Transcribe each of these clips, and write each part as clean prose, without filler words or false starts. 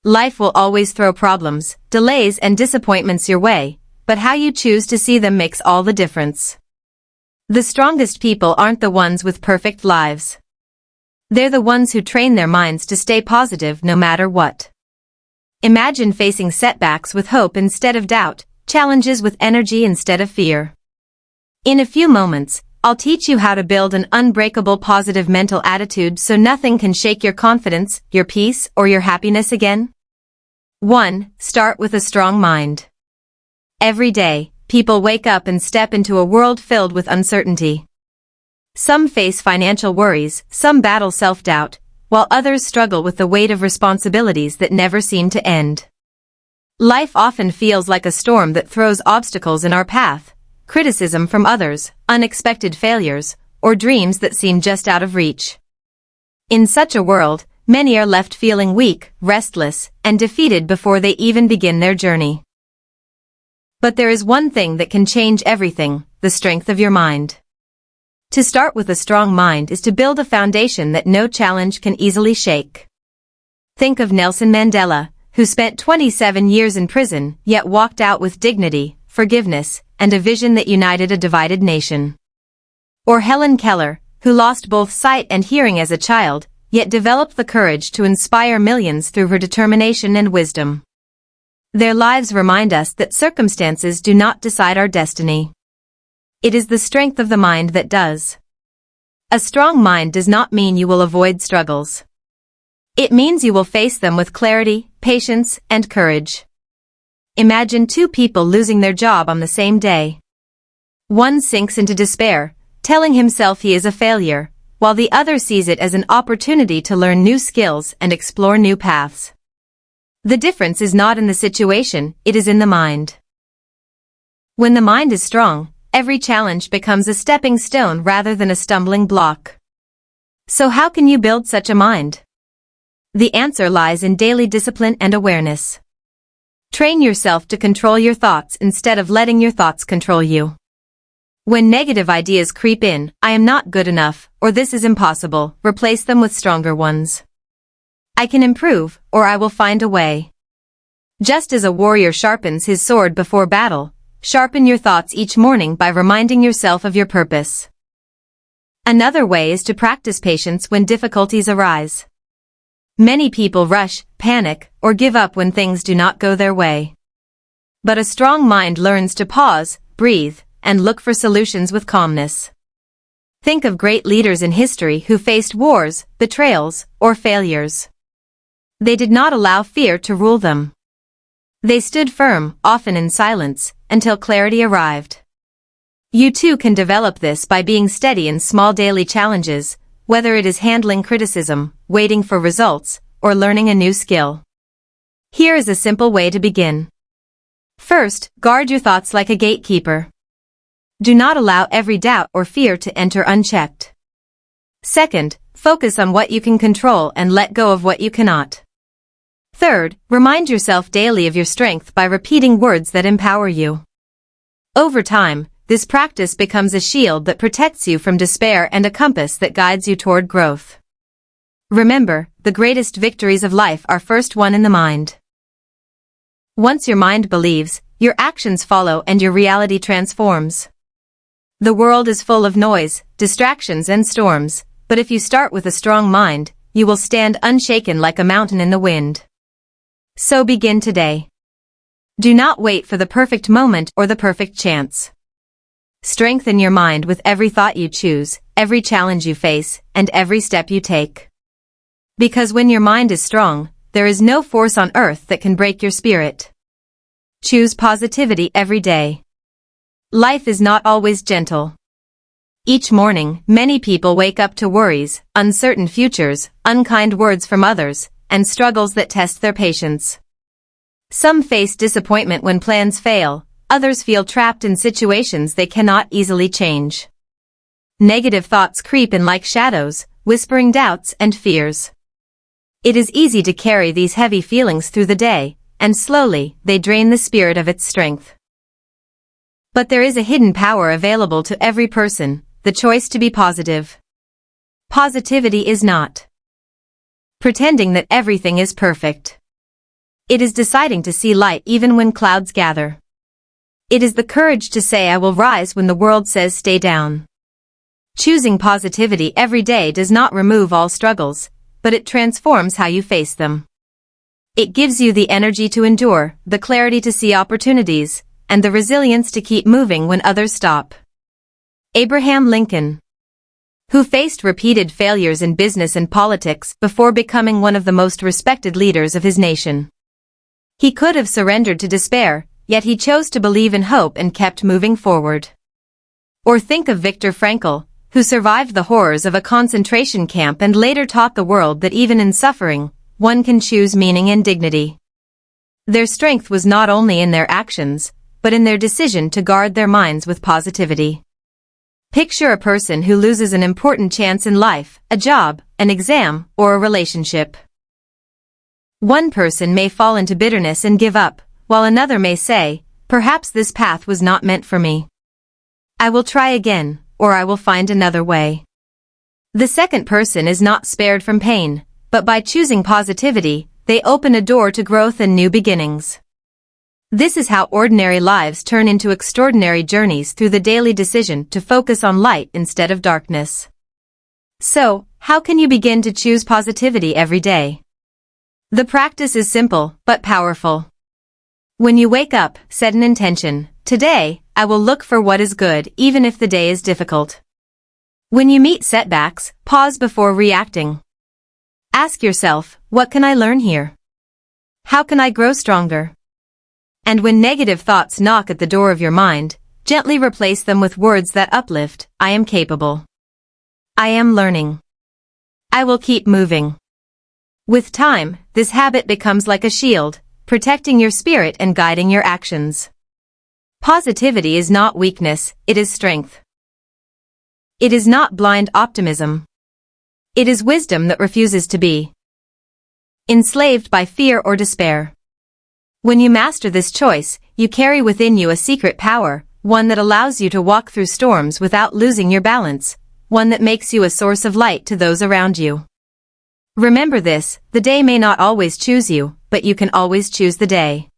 Life will always throw problems, delays and disappointments your way, but how you choose to see them makes all the difference. The strongest people aren't the ones with perfect lives. They're the ones who train their minds to stay positive no matter what. Imagine facing setbacks with hope instead of doubt, challenges with energy instead of fear. In a few moments, I'll teach you how to build an unbreakable positive mental attitude so nothing can shake your confidence, your peace, or your happiness again. 1. Start with a strong mind. Every day, people wake up and step into a world filled with uncertainty. Some face financial worries, some battle self-doubt, while others struggle with the weight of responsibilities that never seem to end. Life often feels like a storm that throws obstacles in our path. Criticism from others, unexpected failures, or dreams that seem just out of reach. In such a world, many are left feeling weak, restless, and defeated before they even begin their journey. But there is one thing that can change everything: the strength of your mind. To start with a strong mind is to build a foundation that no challenge can easily shake. Think of Nelson Mandela, who spent 27 years in prison, yet walked out with dignity, forgiveness, and a vision that united a divided nation. Or Helen Keller, who lost both sight and hearing as a child, yet developed the courage to inspire millions through her determination and wisdom. Their lives remind us that circumstances do not decide our destiny. It is the strength of the mind that does. A strong mind does not mean you will avoid struggles. It means you will face them with clarity, patience, and courage. Imagine two people losing their job on the same day. One sinks into despair, telling himself he is a failure, while the other sees it as an opportunity to learn new skills and explore new paths. The difference is not in the situation, it is in the mind. When the mind is strong, every challenge becomes a stepping stone rather than a stumbling block. So how can you build such a mind? The answer lies in daily discipline and awareness. Train yourself to control your thoughts instead of letting your thoughts control you. When negative ideas creep in, I am not good enough, or this is impossible, replace them with stronger ones. I can improve, or I will find a way. Just as a warrior sharpens his sword before battle, sharpen your thoughts each morning by reminding yourself of your purpose. Another way is to practice patience when difficulties arise. Many people rush, panic, or give up when things do not go their way. But a strong mind learns to pause, breathe, and look for solutions with calmness. Think of great leaders in history who faced wars, betrayals, or failures. They did not allow fear to rule them. They stood firm, often in silence, until clarity arrived. You too can develop this by being steady in small daily challenges, whether it is handling criticism, waiting for results, or learning a new skill. Here is a simple way to begin. First, guard your thoughts like a gatekeeper. Do not allow every doubt or fear to enter unchecked. Second, focus on what you can control and let go of what you cannot. Third, remind yourself daily of your strength by repeating words that empower you. Over time, this practice becomes a shield that protects you from despair and a compass that guides you toward growth. Remember, the greatest victories of life are first won in the mind. Once your mind believes, your actions follow and your reality transforms. The world is full of noise, distractions and storms, but if you start with a strong mind, you will stand unshaken like a mountain in the wind. So begin today. Do not wait for the perfect moment or the perfect chance. Strengthen your mind with every thought you choose, every challenge you face, and every step you take. Because when your mind is strong, there is no force on earth that can break your spirit. Choose positivity every day. Life is not always gentle. Each morning, many people wake up to worries, uncertain futures, unkind words from others, and struggles that test their patience. Some face disappointment when plans fail, others feel trapped in situations they cannot easily change. Negative thoughts creep in like shadows, whispering doubts and fears. It is easy to carry these heavy feelings through the day, and slowly, they drain the spirit of its strength. But there is a hidden power available to every person, the choice to be positive. Positivity is not pretending that everything is perfect. It is deciding to see light even when clouds gather. It is the courage to say I will rise when the world says stay down. Choosing positivity every day does not remove all struggles, but it transforms how you face them. It gives you the energy to endure, the clarity to see opportunities, and the resilience to keep moving when others stop. Abraham Lincoln, who faced repeated failures in business and politics before becoming one of the most respected leaders of his nation. He could have surrendered to despair, yet he chose to believe in hope and kept moving forward. Or think of Viktor Frankl, who survived the horrors of a concentration camp and later taught the world that even in suffering, one can choose meaning and dignity. Their strength was not only in their actions, but in their decision to guard their minds with positivity. Picture a person who loses an important chance in life, a job, an exam, or a relationship. One person may fall into bitterness and give up, while another may say, perhaps this path was not meant for me. I will try again, or I will find another way. The second person is not spared from pain, but by choosing positivity, they open a door to growth and new beginnings. This is how ordinary lives turn into extraordinary journeys through the daily decision to focus on light instead of darkness. So, how can you begin to choose positivity every day? The practice is simple, but powerful. When you wake up, set an intention. Today, I will look for what is good even if the day is difficult. When you meet setbacks, pause before reacting. Ask yourself, what can I learn here? How can I grow stronger? And when negative thoughts knock at the door of your mind, gently replace them with words that uplift. I am capable. I am learning. I will keep moving. With time, this habit becomes like a shield, protecting your spirit and guiding your actions. Positivity is not weakness, it is strength. It is not blind optimism. It is wisdom that refuses to be enslaved by fear or despair. When you master this choice, you carry within you a secret power, one that allows you to walk through storms without losing your balance, one that makes you a source of light to those around you. Remember this, the day may not always choose you, but you can always choose the day.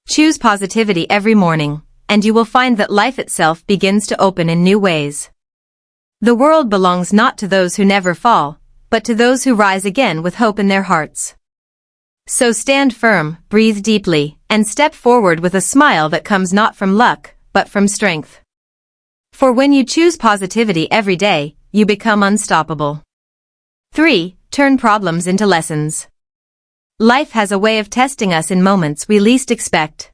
Choose positivity every morning, and you will find that life itself begins to open in new ways. The world belongs not to those who never fall, but to those who rise again with hope in their hearts. So stand firm, breathe deeply, and step forward with a smile that comes not from luck, but from strength. For when you choose positivity every day, you become unstoppable. 3. Turn problems into lessons. Life has a way of testing us in moments we least expect.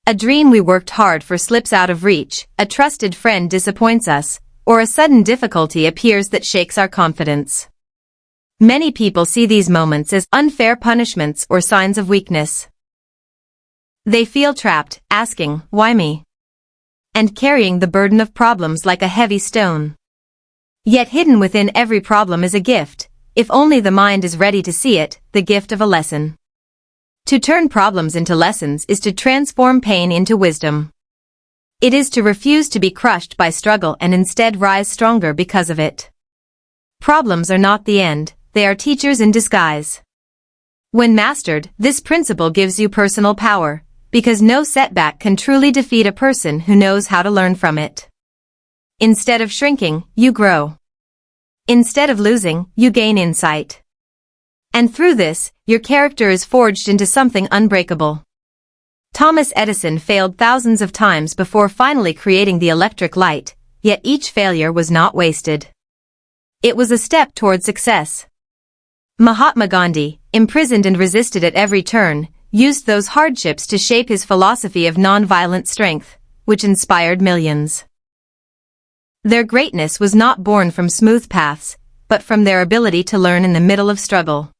A dream we worked hard for slips out of reach, a trusted friend disappoints us, or a sudden difficulty appears that shakes our confidence. Many people see these moments as unfair punishments or signs of weakness. They feel trapped, asking, why me? And carrying the burden of problems like a heavy stone. Yet hidden within every problem is a gift, if only the mind is ready to see it, the gift of a lesson. To turn problems into lessons is to transform pain into wisdom. It is to refuse to be crushed by struggle and instead rise stronger because of it. Problems are not the end. They are teachers in disguise. When mastered, this principle gives you personal power, because no setback can truly defeat a person who knows how to learn from it. Instead of shrinking, you grow. Instead of losing, you gain insight. And through this, your character is forged into something unbreakable. Thomas Edison failed thousands of times before finally creating the electric light, yet each failure was not wasted. It was a step toward success. Mahatma Gandhi, imprisoned and resisted at every turn, used those hardships to shape his philosophy of non-violent strength, which inspired millions. Their greatness was not born from smooth paths, but from their ability to learn in the middle of struggle.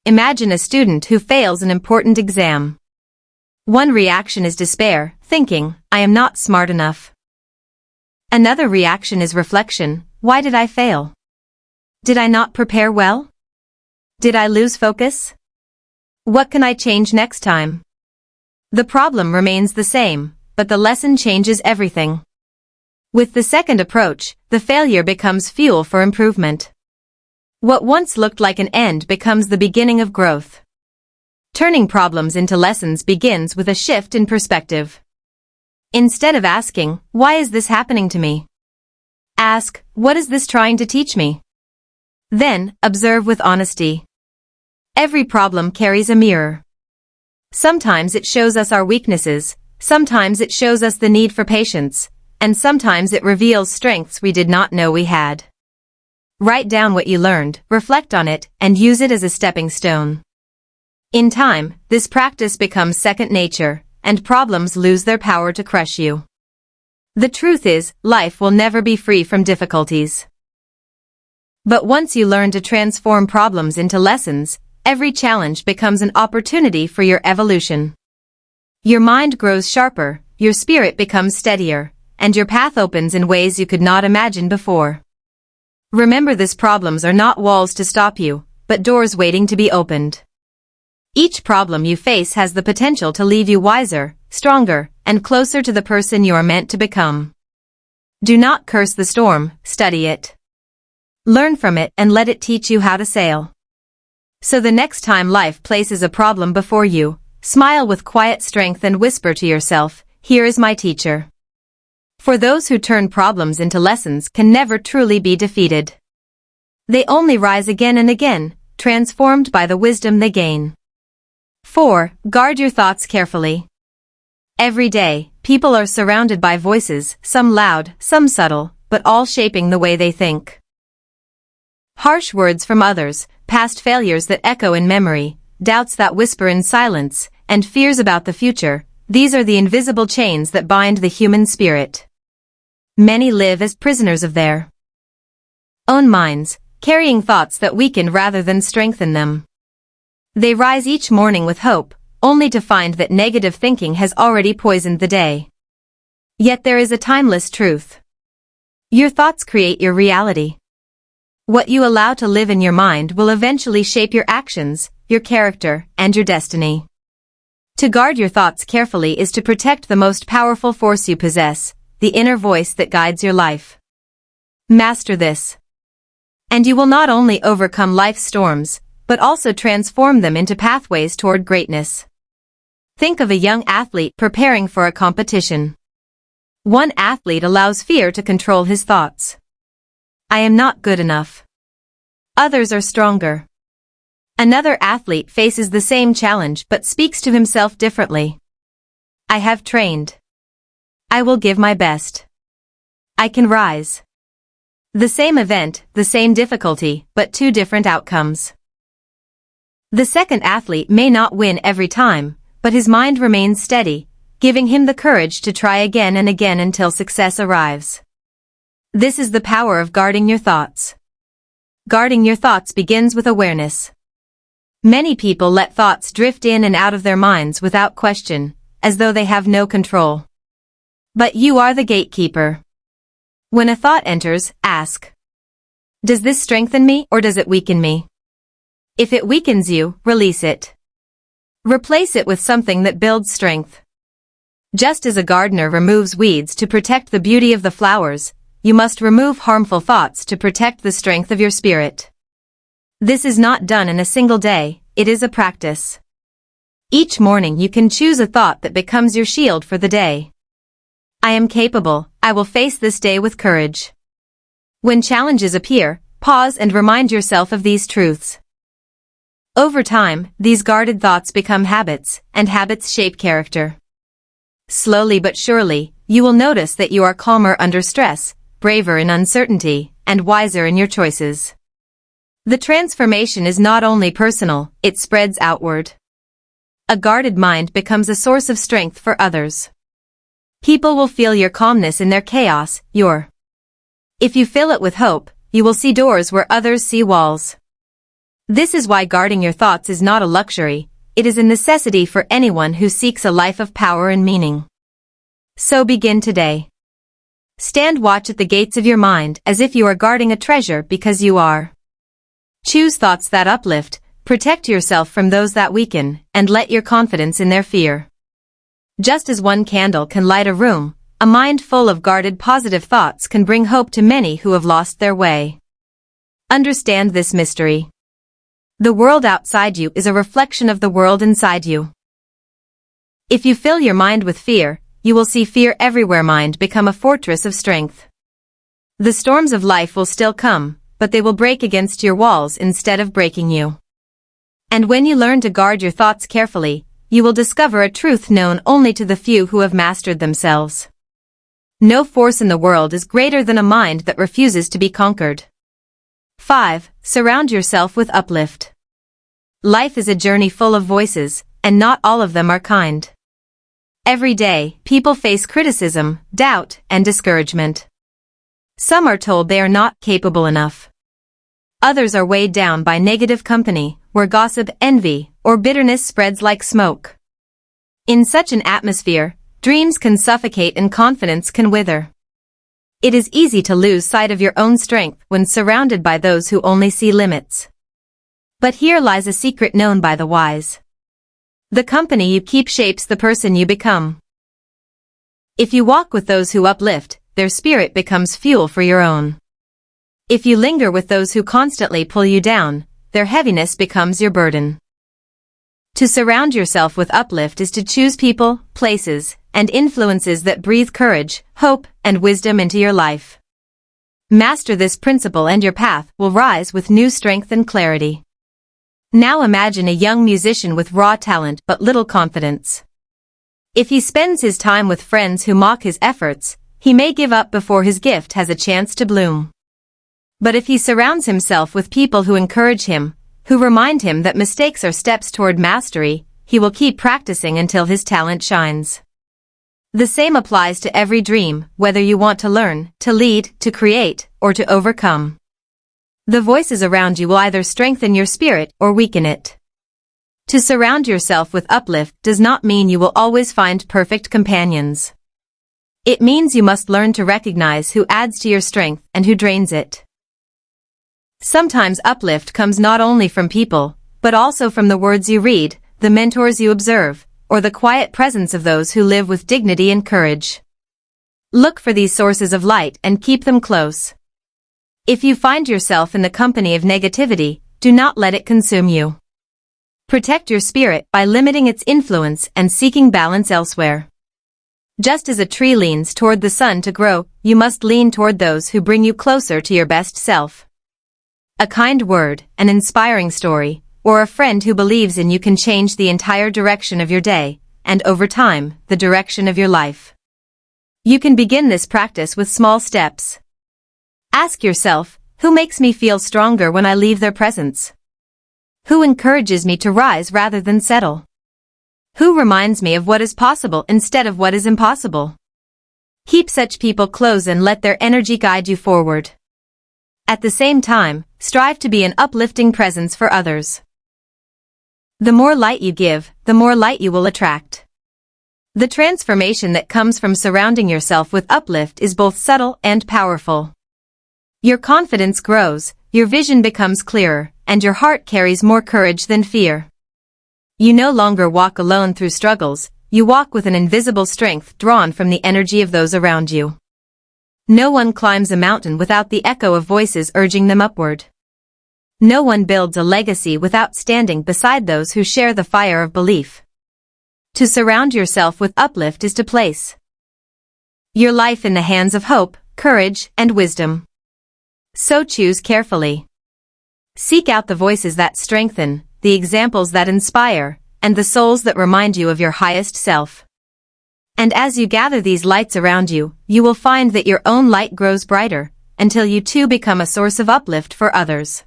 Imagine a student who fails an important exam. One reaction is despair, thinking, I am not smart enough. Another reaction is reflection, why did I fail? Did I not prepare well? Did I lose focus? What can I change next time? The problem remains the same, but the lesson changes everything. With the second approach, the failure becomes fuel for improvement. What once looked like an end becomes the beginning of growth. Turning problems into lessons begins with a shift in perspective. Instead of asking, "Why is this happening to me?" ask, "What is this trying to teach me?" Then, observe with honesty. Every problem carries a mirror. Sometimes it shows us our weaknesses, sometimes it shows us the need for patience, and sometimes it reveals strengths we did not know we had. Write down what you learned, reflect on it, and use it as a stepping stone. In time, this practice becomes second nature, and problems lose their power to crush you. The truth is, life will never be free from difficulties. But once you learn to transform problems into lessons, every challenge becomes an opportunity for your evolution. Your mind grows sharper, your spirit becomes steadier, and your path opens in ways you could not imagine before. Remember, these problems are not walls to stop you, but doors waiting to be opened. Each problem you face has the potential to leave you wiser, stronger, and closer to the person you are meant to become. Do not curse the storm, study it. Learn from it and let it teach you how to sail. So the next time life places a problem before you, smile with quiet strength and whisper to yourself, "Here is my teacher." For those who turn problems into lessons can never truly be defeated. They only rise again and again, transformed by the wisdom they gain. 4. Guard your thoughts carefully. Every day, people are surrounded by voices, some loud, some subtle, but all shaping the way they think. Harsh words from others, past failures that echo in memory, doubts that whisper in silence, and fears about the future, these are the invisible chains that bind the human spirit. Many live as prisoners of their own minds, carrying thoughts that weaken rather than strengthen them. They rise each morning with hope, only to find that negative thinking has already poisoned the day. Yet there is a timeless truth. Your thoughts create your reality. What you allow to live in your mind will eventually shape your actions, your character, and your destiny. To guard your thoughts carefully is to protect the most powerful force you possess, the inner voice that guides your life. Master this, and you will not only overcome life's storms, but also transform them into pathways toward greatness. Think of a young athlete preparing for a competition. One athlete allows fear to control his thoughts. "I am not good enough." Others are stronger. Another athlete faces the same challenge but speaks to himself differently. "I have trained. I will give my best. I can rise." The same event, the same difficulty, but two different outcomes. The second athlete may not win every time, but his mind remains steady, giving him the courage to try again and again until success arrives. This is the power of guarding your thoughts. Guarding your thoughts begins with awareness. Many people let thoughts drift in and out of their minds without question, as though they have no control. But you are the gatekeeper. When a thought enters, ask, "Does this strengthen me or does it weaken me?" If it weakens you, release it. Replace it with something that builds strength. Just as a gardener removes weeds to protect the beauty of the flowers, you must remove harmful thoughts to protect the strength of your spirit. This is not done in a single day, it is a practice. Each morning you can choose a thought that becomes your shield for the day. "I am capable, I will face this day with courage." When challenges appear, pause and remind yourself of these truths. Over time, these guarded thoughts become habits, and habits shape character. Slowly but surely, you will notice that you are calmer under stress, braver in uncertainty, and wiser in your choices. The transformation is not only personal, it spreads outward. A guarded mind becomes a source of strength for others. People will feel your calmness in their chaos, If you fill it with hope, you will see doors where others see walls. This is why guarding your thoughts is not a luxury, it is a necessity for anyone who seeks a life of power and meaning. So begin today. Stand watch at the gates of your mind as if you are guarding a treasure because you are. Choose thoughts that uplift, protect yourself from those that weaken, and let your confidence in their fear. Just as one candle can light a room, a mind full of guarded positive thoughts can bring hope to many who have lost their way. Understand this mystery. The world outside you is a reflection of the world inside you. If you fill your mind with fear, you will see fear everywhere. Mind become a fortress of strength. The storms of life will still come, but they will break against your walls instead of breaking you. And when you learn to guard your thoughts carefully, you will discover a truth known only to the few who have mastered themselves. No force in the world is greater than a mind that refuses to be conquered. 5. Surround yourself with uplift. Life is a journey full of voices, and not all of them are kind. Every day, people face criticism, doubt, and discouragement. Some are told they are not capable enough. Others are weighed down by negative company, where gossip, envy, or bitterness spreads like smoke. In such an atmosphere, dreams can suffocate and confidence can wither. It is easy to lose sight of your own strength when surrounded by those who only see limits. But here lies a secret known by the wise. The company you keep shapes the person you become. If you walk with those who uplift, their spirit becomes fuel for your own. If you linger with those who constantly pull you down, their heaviness becomes your burden. To surround yourself with uplift is to choose people, places, and influences that breathe courage, hope, and wisdom into your life. Master this principle and your path will rise with new strength and clarity. Now imagine a young musician with raw talent but little confidence. If he spends his time with friends who mock his efforts, he may give up before his gift has a chance to bloom. But if he surrounds himself with people who encourage him, who remind him that mistakes are steps toward mastery, he will keep practicing until his talent shines. The same applies to every dream, whether you want to learn, to lead, to create, or to overcome. The voices around you will either strengthen your spirit or weaken it. To surround yourself with uplift does not mean you will always find perfect companions. It means you must learn to recognize who adds to your strength and who drains it. Sometimes uplift comes not only from people, but also from the words you read, the mentors you observe, or the quiet presence of those who live with dignity and courage. Look for these sources of light and keep them close. If you find yourself in the company of negativity, do not let it consume you. Protect your spirit by limiting its influence and seeking balance elsewhere. Just as a tree leans toward the sun to grow, you must lean toward those who bring you closer to your best self. A kind word, an inspiring story, or a friend who believes in you can change the entire direction of your day, and over time, the direction of your life. You can begin this practice with small steps. Ask yourself, who makes me feel stronger when I leave their presence? Who encourages me to rise rather than settle? Who reminds me of what is possible instead of what is impossible? Keep such people close and let their energy guide you forward. At the same time, strive to be an uplifting presence for others. The more light you give, the more light you will attract. The transformation that comes from surrounding yourself with uplift is both subtle and powerful. Your confidence grows, your vision becomes clearer, and your heart carries more courage than fear. You no longer walk alone through struggles, you walk with an invisible strength drawn from the energy of those around you. No one climbs a mountain without the echo of voices urging them upward. No one builds a legacy without standing beside those who share the fire of belief. To surround yourself with uplift is to place your life in the hands of hope, courage, and wisdom. So choose carefully. Seek out the voices that strengthen, the examples that inspire, and the souls that remind you of your highest self. And as you gather these lights around you, you will find that your own light grows brighter, until you too become a source of uplift for others.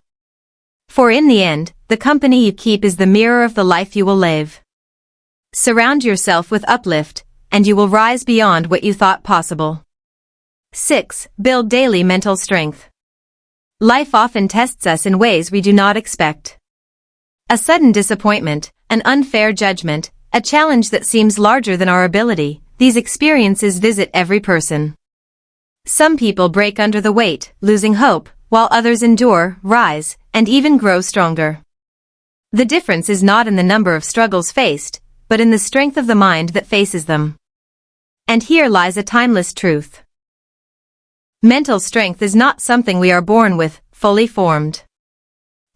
For in the end, the company you keep is the mirror of the life you will live. Surround yourself with uplift, and you will rise beyond what you thought possible. 6. Build daily mental strength. Life often tests us in ways we do not expect. A sudden disappointment, an unfair judgment, a challenge that seems larger than our ability, these experiences visit every person. Some people break under the weight, losing hope, while others endure, rise, and even grow stronger. The difference is not in the number of struggles faced, but in the strength of the mind that faces them. And here lies a timeless truth. Mental strength is not something we are born with, fully formed.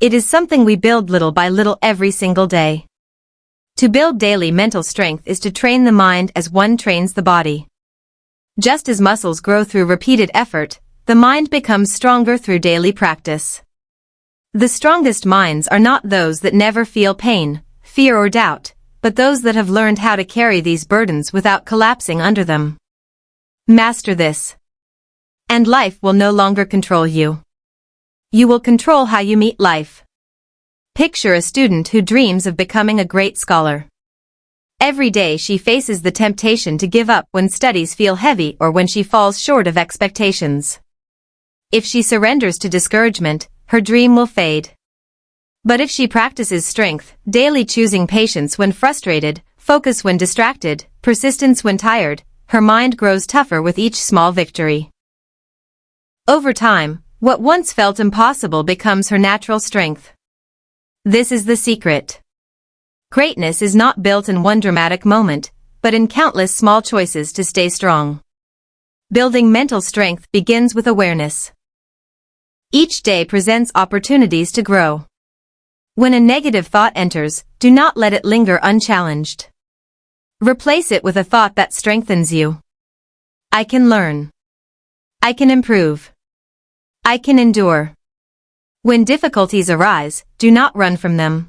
It is something we build little by little every single day. To build daily mental strength is to train the mind as one trains the body. Just as muscles grow through repeated effort, the mind becomes stronger through daily practice. The strongest minds are not those that never feel pain, fear or doubt, but those that have learned how to carry these burdens without collapsing under them. Master this, and life will no longer control you. You will control how you meet life. Picture a student who dreams of becoming a great scholar. Every day she faces the temptation to give up when studies feel heavy or when she falls short of expectations. If she surrenders to discouragement, her dream will fade. But if she practices strength, daily choosing patience when frustrated, focus when distracted, persistence when tired, her mind grows tougher with each small victory. Over time, what once felt impossible becomes her natural strength. This is the secret. Greatness is not built in one dramatic moment, but in countless small choices to stay strong. Building mental strength begins with awareness. Each day presents opportunities to grow. When a negative thought enters, do not let it linger unchallenged. Replace it with a thought that strengthens you. I can learn. I can improve. I can endure. When difficulties arise, do not run from them.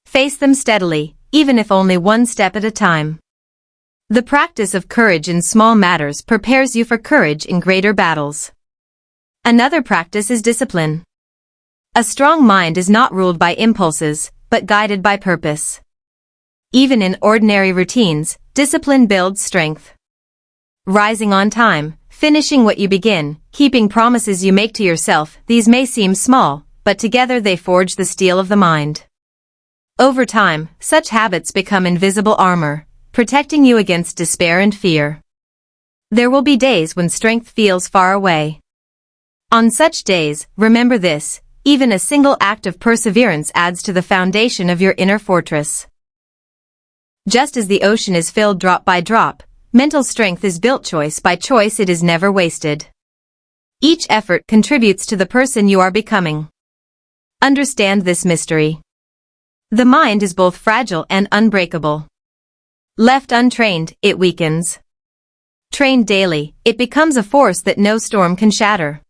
Face them steadily, even if only one step at a time. The practice of courage in small matters prepares you for courage in greater battles. Another practice is discipline. A strong mind is not ruled by impulses, but guided by purpose. Even in ordinary routines, discipline builds strength. Rising on time, finishing what you begin, keeping promises you make to yourself, these may seem small, but together they forge the steel of the mind. Over time, such habits become invisible armor, protecting you against despair and fear. There will be days when strength feels far away. On such days, remember this, even a single act of perseverance adds to the foundation of your inner fortress. Just as the ocean is filled drop by drop, mental strength is built choice by choice. It is never wasted. Each effort contributes to the person you are becoming. Understand this mystery. The mind is both fragile and unbreakable. Left untrained, it weakens. Trained daily, it becomes a force that no storm can shatter.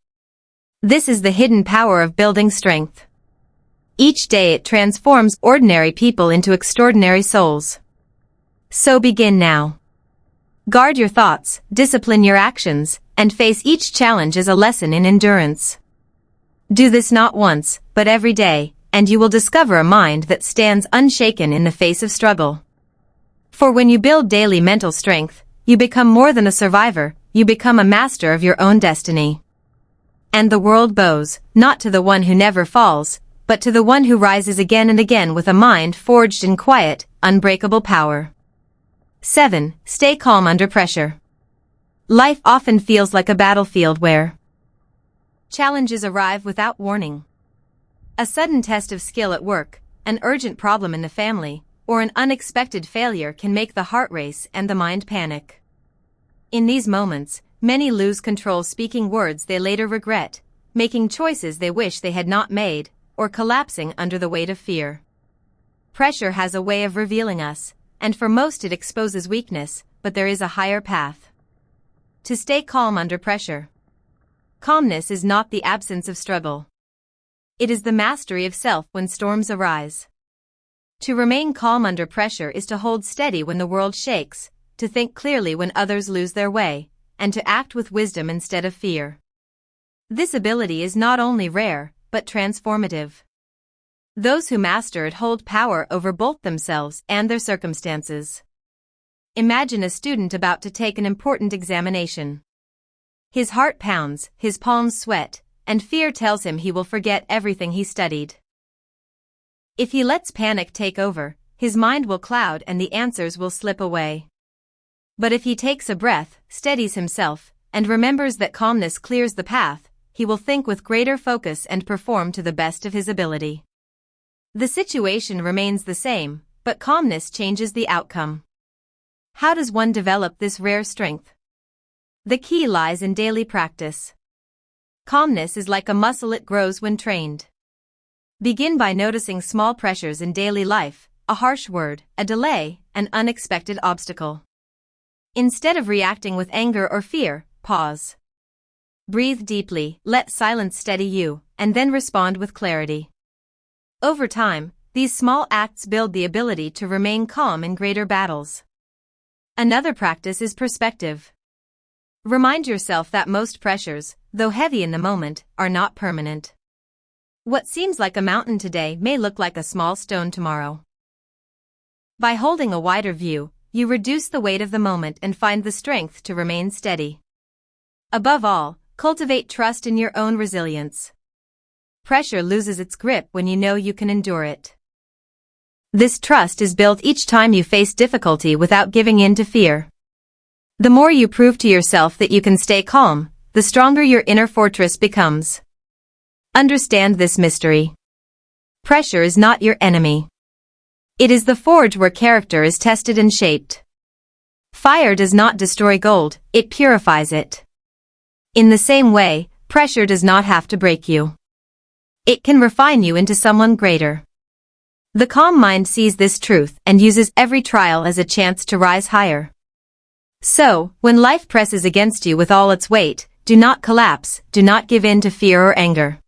This is the hidden power of building strength. Each day it transforms ordinary people into extraordinary souls. So begin now. Guard your thoughts, discipline your actions, and face each challenge as a lesson in endurance. Do this not once, but every day, and you will discover a mind that stands unshaken in the face of struggle. For when you build daily mental strength, you become more than a survivor, you become a master of your own destiny. And the world bows, not to the one who never falls, but to the one who rises again and again with a mind forged in quiet, unbreakable power. 7. Stay calm under pressure. Life often feels like a battlefield where challenges arrive without warning. A sudden test of skill at work, an urgent problem in the family, or an unexpected failure can make the heart race and the mind panic. In these moments, many lose control, speaking words they later regret, making choices they wish they had not made, or collapsing under the weight of fear. Pressure has a way of revealing us, and for most it exposes weakness, but there is a higher path. To stay calm under pressure. Calmness is not the absence of struggle. It is the mastery of self when storms arise. To remain calm under pressure is to hold steady when the world shakes, to think clearly when others lose their way, and to act with wisdom instead of fear. This ability is not only rare, but transformative. Those who master it hold power over both themselves and their circumstances. Imagine a student about to take an important examination. His heart pounds, his palms sweat, and fear tells him he will forget everything he studied. If he lets panic take over, his mind will cloud and the answers will slip away. But if he takes a breath, steadies himself, and remembers that calmness clears the path, he will think with greater focus and perform to the best of his ability. The situation remains the same, but calmness changes the outcome. How does one develop this rare strength? The key lies in daily practice. Calmness is like a muscle, it grows when trained. Begin by noticing small pressures in daily life, a harsh word, a delay, an unexpected obstacle. Instead of reacting with anger or fear, pause. Breathe deeply, let silence steady you, and then respond with clarity. Over time, these small acts build the ability to remain calm in greater battles. Another practice is perspective. Remind yourself that most pressures, though heavy in the moment, are not permanent. What seems like a mountain today may look like a small stone tomorrow. By holding a wider view, you reduce the weight of the moment and find the strength to remain steady. Above all, cultivate trust in your own resilience. Pressure loses its grip when you know you can endure it. This trust is built each time you face difficulty without giving in to fear. The more you prove to yourself that you can stay calm, the stronger your inner fortress becomes. Understand this mystery. Pressure is not your enemy. It is the forge where character is tested and shaped. Fire does not destroy gold, it purifies it. In the same way, pressure does not have to break you. It can refine you into someone greater. The calm mind sees this truth and uses every trial as a chance to rise higher. So, when life presses against you with all its weight, do not collapse, do not give in to fear or anger.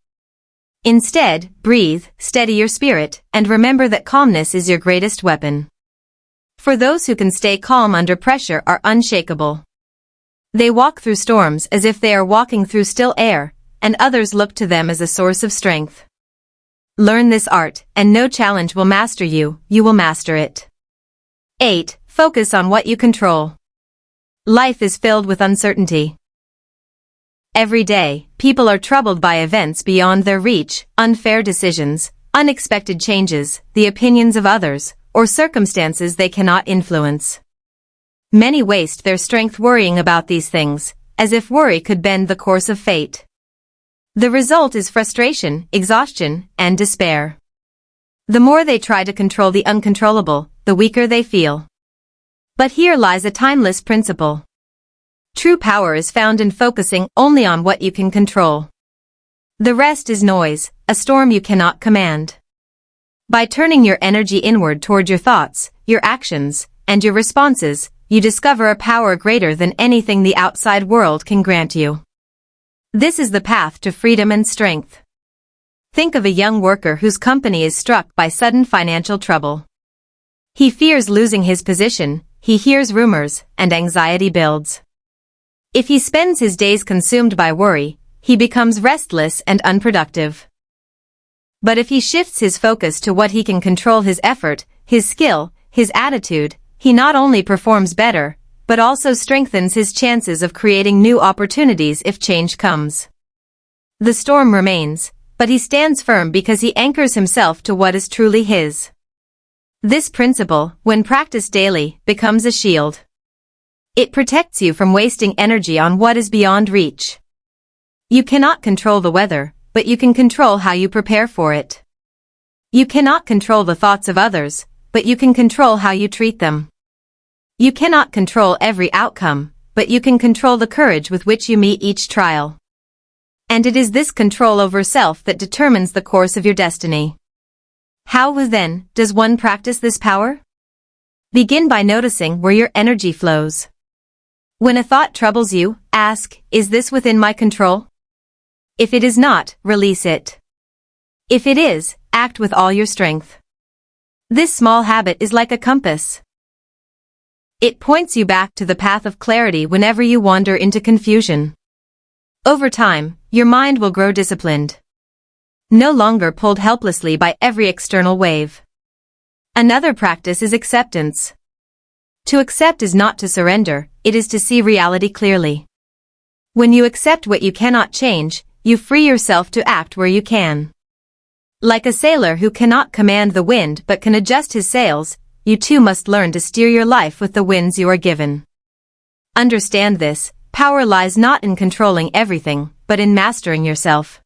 Instead, breathe, steady your spirit, and remember that calmness is your greatest weapon. For those who can stay calm under pressure are unshakable. They walk through storms as if they are walking through still air, and others look to them as a source of strength. Learn this art, and no challenge will master you, you will master it. 8. Focus on what you control. Life is filled with uncertainty. Every day, people are troubled by events beyond their reach, unfair decisions, unexpected changes, the opinions of others, or circumstances they cannot influence. Many waste their strength worrying about these things, as if worry could bend the course of fate. The result is frustration, exhaustion, and despair. The more they try to control the uncontrollable, the weaker they feel. But here lies a timeless principle. True power is found in focusing only on what you can control. The rest is noise, a storm you cannot command. By turning your energy inward toward your thoughts, your actions, and your responses, you discover a power greater than anything the outside world can grant you. This is the path to freedom and strength. Think of a young worker whose company is struck by sudden financial trouble. He fears losing his position, he hears rumors, and anxiety builds. If he spends his days consumed by worry, he becomes restless and unproductive. But if he shifts his focus to what he can control, his effort, his skill, his attitude, he not only performs better, but also strengthens his chances of creating new opportunities if change comes. The storm remains, but he stands firm because he anchors himself to what is truly his. This principle, when practiced daily, becomes a shield. It protects you from wasting energy on what is beyond reach. You cannot control the weather, but you can control how you prepare for it. You cannot control the thoughts of others, but you can control how you treat them. You cannot control every outcome, but you can control the courage with which you meet each trial. And it is this control over self that determines the course of your destiny. How, then, does one practice this power? Begin by noticing where your energy flows. When a thought troubles you, ask, is this within my control? If it is not, release it. If it is, act with all your strength. This small habit is like a compass. It points you back to the path of clarity whenever you wander into confusion. Over time, your mind will grow disciplined. No longer pulled helplessly by every external wave. Another practice is acceptance. To accept is not to surrender, it is to see reality clearly. When you accept what you cannot change, you free yourself to act where you can. Like a sailor who cannot command the wind but can adjust his sails, you too must learn to steer your life with the winds you are given. Understand this, power lies not in controlling everything, but in mastering yourself.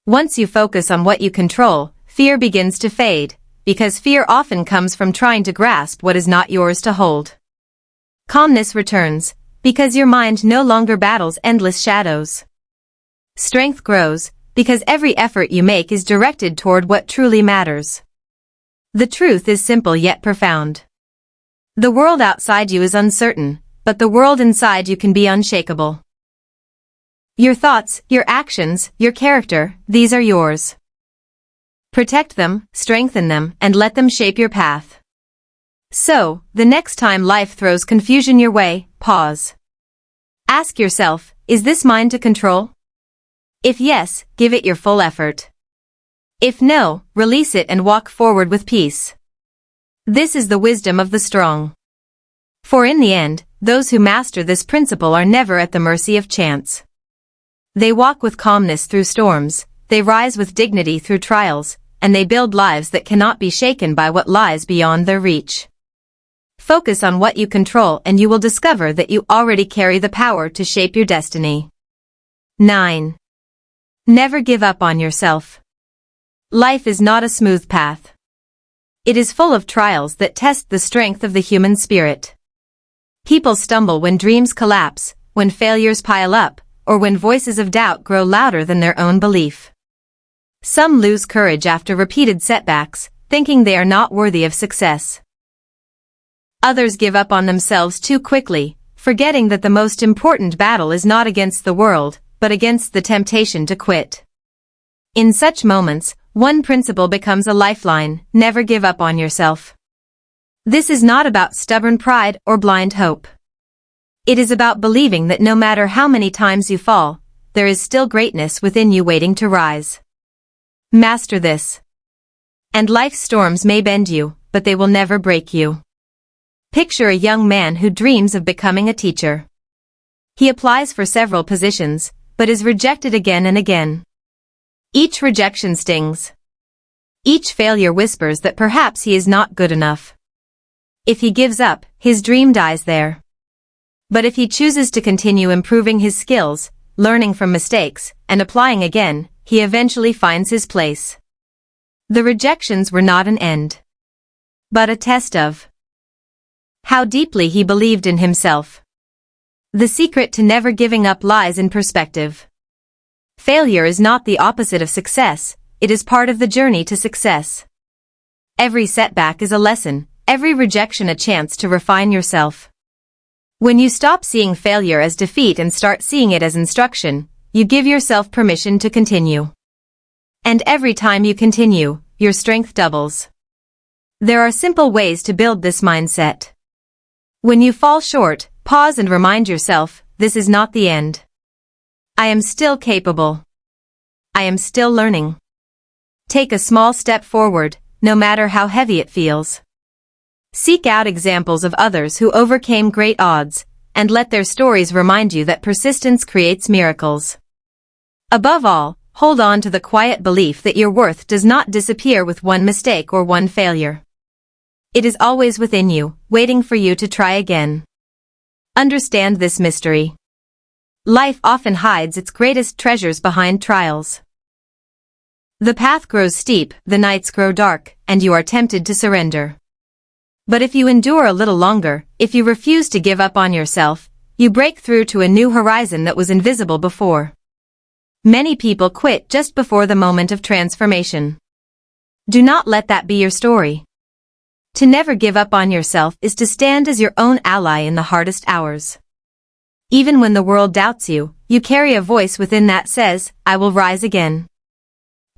Once you focus on what you control, fear begins to fade, because fear often comes from trying to grasp what is not yours to hold. Calmness returns, because your mind no longer battles endless shadows. Strength grows, because every effort you make is directed toward what truly matters. The truth is simple yet profound. The world outside you is uncertain, but the world inside you can be unshakable. Your thoughts, your actions, your character, these are yours. Protect them, strengthen them, and let them shape your path. So, the next time life throws confusion your way, pause. Ask yourself, is this mine to control? If yes, give it your full effort. If no, release it and walk forward with peace. This is the wisdom of the strong. For in the end, those who master this principle are never at the mercy of chance. They walk with calmness through storms, they rise with dignity through trials, and they build lives that cannot be shaken by what lies beyond their reach. Focus on what you control and you will discover that you already carry the power to shape your destiny. 9. Never give up on yourself. Life is not a smooth path. It is full of trials that test the strength of the human spirit. People stumble when dreams collapse, when failures pile up, or when voices of doubt grow louder than their own belief. Some lose courage after repeated setbacks, thinking they are not worthy of success. Others give up on themselves too quickly, forgetting that the most important battle is not against the world, but against the temptation to quit. In such moments, one principle becomes a lifeline: never give up on yourself. This is not about stubborn pride or blind hope. It is about believing that no matter how many times you fall, there is still greatness within you waiting to rise. Master this. And life's storms may bend you, but they will never break you. Picture a young man who dreams of becoming a teacher. He applies for several positions, but is rejected again and again. Each rejection stings. Each failure whispers that perhaps he is not good enough. If he gives up, his dream dies there. But if he chooses to continue improving his skills, learning from mistakes, and applying again, he eventually finds his place. The rejections were not an end, but a test of how deeply he believed in himself. The secret to never giving up lies in perspective. Failure is not the opposite of success, it is part of the journey to success. Every setback is a lesson, every rejection a chance to refine yourself. When you stop seeing failure as defeat and start seeing it as instruction, you give yourself permission to continue. And every time you continue, your strength doubles. There are simple ways to build this mindset. When you fall short, pause and remind yourself, this is not the end. I am still capable. I am still learning. Take a small step forward, no matter how heavy it feels. Seek out examples of others who overcame great odds, and let their stories remind you that persistence creates miracles. Above all, hold on to the quiet belief that your worth does not disappear with one mistake or one failure. It is always within you, waiting for you to try again. Understand this mystery. Life often hides its greatest treasures behind trials. The path grows steep, the nights grow dark, and you are tempted to surrender. But if you endure a little longer, if you refuse to give up on yourself, you break through to a new horizon that was invisible before. Many people quit just before the moment of transformation. Do not let that be your story. To never give up on yourself is to stand as your own ally in the hardest hours. Even when the world doubts you, you carry a voice within that says, I will rise again.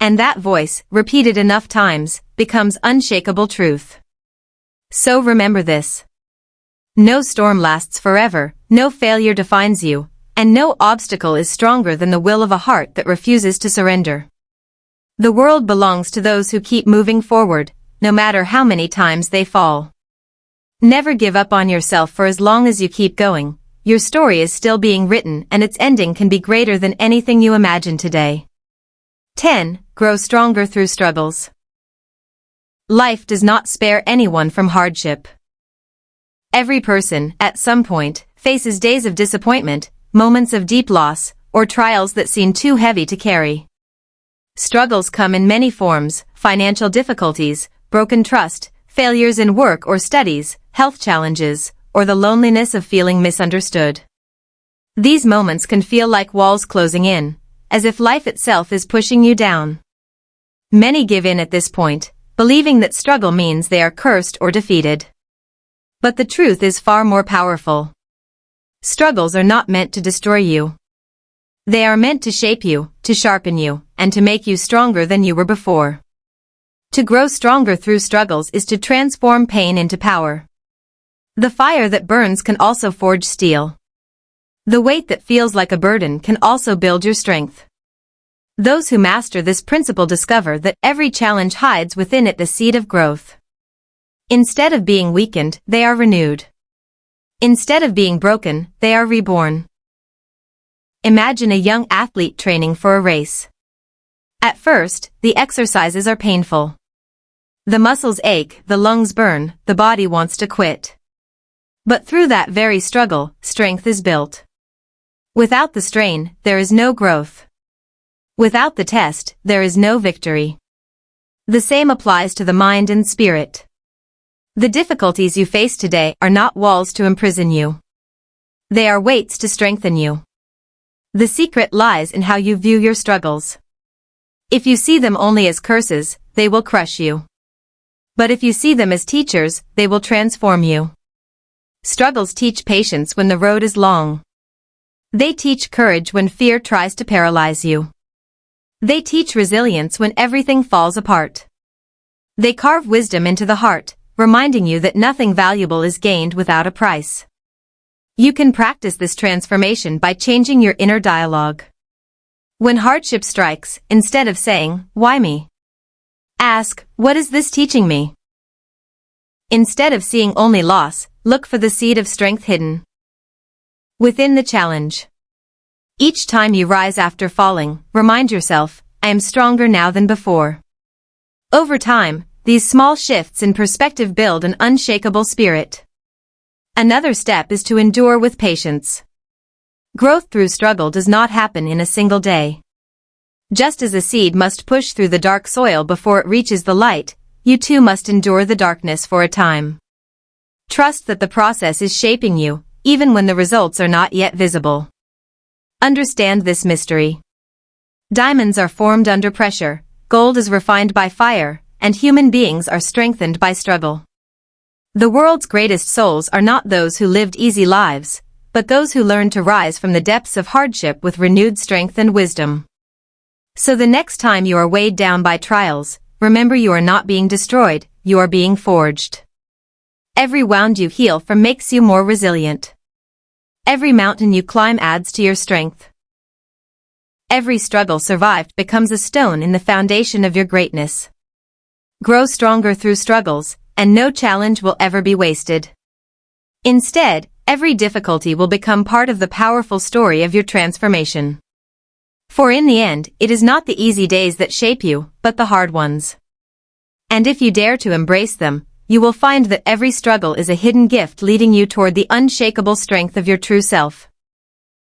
And that voice, repeated enough times, becomes unshakable truth. So remember this. No storm lasts forever, no failure defines you, and no obstacle is stronger than the will of a heart that refuses to surrender. The world belongs to those who keep moving forward, no matter how many times they fall. Never give up on yourself for as long as you keep going. Your story is still being written and its ending can be greater than anything you imagine today. 10. Grow stronger through struggles. Life does not spare anyone from hardship. Every person, at some point, faces days of disappointment, moments of deep loss, or trials that seem too heavy to carry. Struggles come in many forms: financial difficulties, broken trust, failures in work or studies, health challenges, or the loneliness of feeling misunderstood. These moments can feel like walls closing in, as if life itself is pushing you down. Many give in at this point, believing that struggle means they are cursed or defeated. But the truth is far more powerful. Struggles are not meant to destroy you. They are meant to shape you, to sharpen you, and to make you stronger than you were before. To grow stronger through struggles is to transform pain into power. The fire that burns can also forge steel. The weight that feels like a burden can also build your strength. Those who master this principle discover that every challenge hides within it the seed of growth. Instead of being weakened, they are renewed. Instead of being broken, they are reborn. Imagine a young athlete training for a race. At first, the exercises are painful. The muscles ache, the lungs burn, the body wants to quit. But through that very struggle, strength is built. Without the strain, there is no growth. Without the test, there is no victory. The same applies to the mind and spirit. The difficulties you face today are not walls to imprison you. They are weights to strengthen you. The secret lies in how you view your struggles. If you see them only as curses, they will crush you. But if you see them as teachers, they will transform you. Struggles teach patience when the road is long. They teach courage when fear tries to paralyze you. They teach resilience when everything falls apart. They carve wisdom into the heart, reminding you that nothing valuable is gained without a price. You can practice this transformation by changing your inner dialogue. When hardship strikes, instead of saying, "Why me?" ask, "What is this teaching me?" Instead of seeing only loss, look for the seed of strength hidden within the challenge. Each time you rise after falling, remind yourself, "I am stronger now than before." Over time, these small shifts in perspective build an unshakable spirit. Another step is to endure with patience. Growth through struggle does not happen in a single day. Just as a seed must push through the dark soil before it reaches the light, you too must endure the darkness for a time. Trust that the process is shaping you, even when the results are not yet visible. Understand this mystery. Diamonds are formed under pressure, gold is refined by fire, and human beings are strengthened by struggle. The world's greatest souls are not those who lived easy lives, but those who learned to rise from the depths of hardship with renewed strength and wisdom. So the next time you are weighed down by trials, remember you are not being destroyed, you are being forged. Every wound you heal from makes you more resilient. Every mountain you climb adds to your strength. Every struggle survived becomes a stone in the foundation of your greatness. Grow stronger through struggles, and no challenge will ever be wasted. Instead, every difficulty will become part of the powerful story of your transformation. For in the end, it is not the easy days that shape you, but the hard ones. And if you dare to embrace them, you will find that every struggle is a hidden gift leading you toward the unshakable strength of your true self.